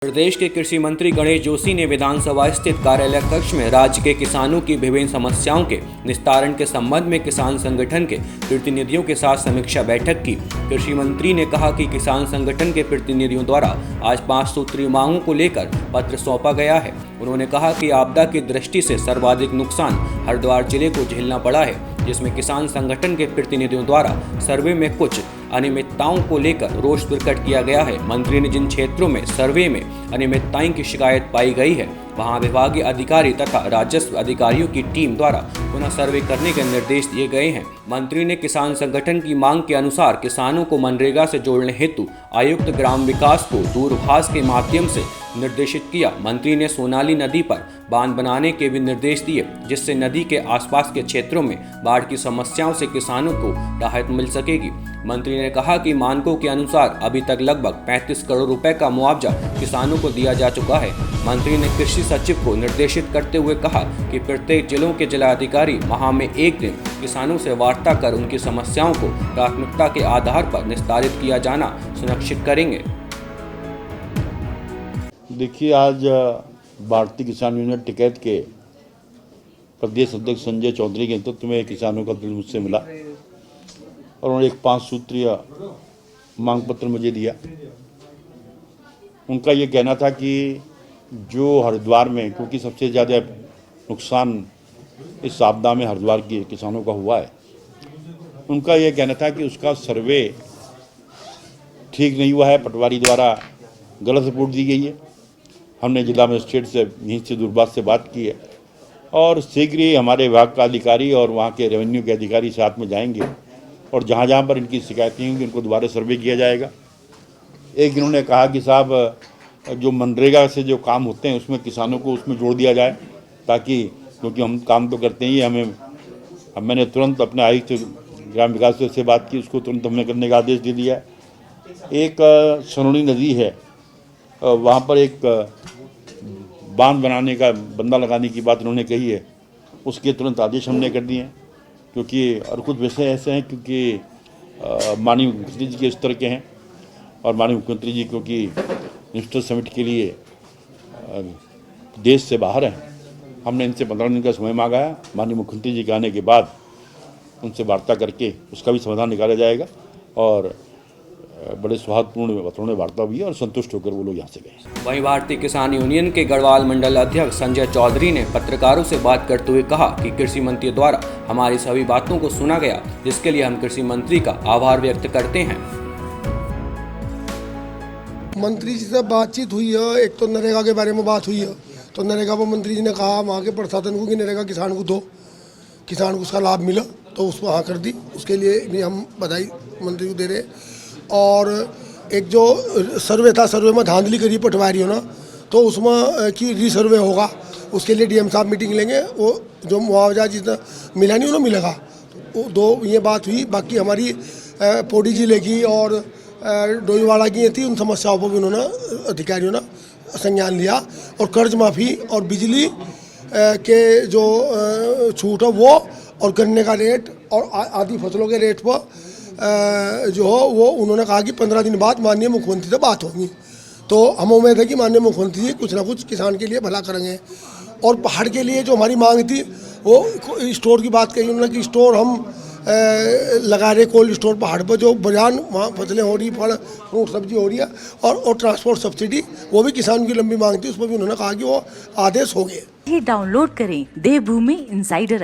प्रदेश के कृषि मंत्री गणेश जोशी ने विधानसभा स्थित कार्यालय कक्ष में राज्य के किसानों की विभिन्न समस्याओं के निस्तारण के संबंध में किसान संगठन के प्रतिनिधियों के साथ समीक्षा बैठक की। कृषि मंत्री ने कहा कि किसान संगठन के प्रतिनिधियों द्वारा आज 5 सूत्रीय मांगों को लेकर पत्र सौंपा गया है। उन्होंने कहा कि आपदा की दृष्टि से सर्वाधिक नुकसान हरिद्वार जिले को झेलना पड़ा है, जिसमें किसान संगठन के प्रतिनिधियों द्वारा सर्वे में कुछ अनियमितताओं को लेकर रोष प्रकट किया गया है। मंत्री ने जिन क्षेत्रों में सर्वे में अनियमितताओं की शिकायत पाई गई है, वहां विभागीय अधिकारी तथा राजस्व अधिकारियों की टीम द्वारा पुनः सर्वे करने के निर्देश दिए गए हैं। मंत्री ने किसान संगठन की मांग के अनुसार किसानों को मनरेगा से जोड़ने हेतु आयुक्त ग्राम विकास को दूरभाष के माध्यम से निर्देशित किया। मंत्री ने सोनाली नदी पर बांध बनाने के भी निर्देश दिए, जिससे नदी के आसपास के क्षेत्रों में बाढ़ की समस्याओं से किसानों को राहत मिल सकेगी। मंत्री ने कहा कि मानकों के अनुसार अभी तक लगभग 35 करोड़ रुपए का मुआवजा किसानों को दिया जा चुका है। मंत्री ने कृषि सचिव को निर्देशित करते हुए कहा कि प्रत्येक जिलों के जिलाधिकारी माह में एक दिन किसानों से वार्ता कर उनकी समस्याओं को प्राथमिकता के आधार पर निस्तारित किया जाना सुनिश्चित करेंगे। देखिए, आज भारतीय किसान यूनियन टिकैत के प्रदेश अध्यक्ष संजय चौधरी के नेतृत्व में किसानों का दल मुझसे मिला और उन्होंने एक 5 सूत्रीय मांग पत्र मुझे दिया। उनका ये कहना था कि जो हरिद्वार में, क्योंकि सबसे ज़्यादा नुकसान इस आपदा में हरिद्वार के किसानों का हुआ है, उनका ये कहना था कि उसका सर्वे ठीक नहीं हुआ है, पटवारी द्वारा गलत रिपोर्ट दी गई है। हमने जिला मजिस्ट्रेट से यहीं से दूरभाष से बात की है और शीघ्र ही हमारे विभाग का अधिकारी और वहाँ के रेवेन्यू के अधिकारी साथ में जाएंगे और जहाँ जहाँ पर इनकी शिकायतें होंगी उनको दोबारा सर्वे किया जाएगा। एक इन्होंने कहा कि साहब, जो मनरेगा से जो काम होते हैं उसमें किसानों को उसमें जोड़ दिया जाए, ताकि, क्योंकि हम काम तो करते ही, मैंने तुरंत अपने आयुक्त ग्राम विकास से बात की, उसको तुरंत हमने करने का आदेश दे दिया है। एक सोनाली नदी है, वहाँ पर एक बांध बनाने का, बंदा लगाने की बात उन्होंने कही है, उसके तुरंत आदेश हमने कर दिए हैं। क्योंकि और कुछ विषय ऐसे हैं क्योंकि माननीय मुख्यमंत्री जी के इस तरह के हैं और माननीय मुख्यमंत्री जी क्योंकि मिनिस्टर समिट के लिए देश से बाहर हैं, हमने इनसे 15 दिन का समय मांगा है। माननीय मुख्यमंत्री जी के आने के बाद उनसे वार्ता करके उसका भी समाधान निकाला जाएगा और बड़े सौहार्दपूर्ण वातावरण में वार्ता हुई है और संतुष्ट होकर वो लोग यहाँ से गए। वहीं भारतीय किसान यूनियन के गढ़वाल मंडल अध्यक्ष संजय चौधरी ने पत्रकारों से बात करते हुए कहा कि कृषि मंत्री द्वारा हमारी सभी बातों को सुना गया, जिसके लिए हम कृषि मंत्री का आभार व्यक्त करते हैं। मंत्री जी से बातचीत हुई है, एक तो नरेगा के बारे में बात हुई है, तो नरेगा पर मंत्री जी ने कहा वहाँ के प्रशासन को कि नरेगा किसान को दो, किसान को उसका लाभ मिला, तो उसको हाँ कर दी। उसके लिए भी हम बधाई मंत्री को दे रहे। और एक जो सर्वे था, सर्वे में धांधली करी पटवारियों ने, तो उसमें कि रीसर्वे होगा, उसके लिए डीएम साहब मीटिंग लेंगे। वो जो मुआवजा जितना मिला नहीं उन्हें मिलेगा, वो 2 ये बात हुई। बाकी हमारी पौड़ी जिले की और डोईवाड़ा की थी, उन समस्याओं पर भी उन्होंने अधिकारियों ने संज्ञान लिया। और कर्ज माफ़ी और बिजली के जो छूट है वो, और गन्ने का रेट और आदि फसलों के रेट पर जो हो वो उन्होंने कहा कि 15 दिन बाद माननीय मुख्यमंत्री से बात होगी। तो हम उम्मीद है कि माननीय मुख्यमंत्री जी कुछ ना कुछ किसान के लिए भला करेंगे। और पहाड़ के लिए जो हमारी मांग थी, वो स्टोर की बात कही उन्होंने कि स्टोर हम लगा रहे, कोल्ड स्टोर पहाड़ पर, जो बयान वहाँ फसलें हो रही, फल फ्रूट सब्जी हो रही है, और ट्रांसपोर्ट सब्सिडी, वो भी किसान की लंबी मांग थी, उस पर भी उन्होंने कहा कि वो आदेश हो गए। डाउनलोड करें देवभूमि इंसाइडर।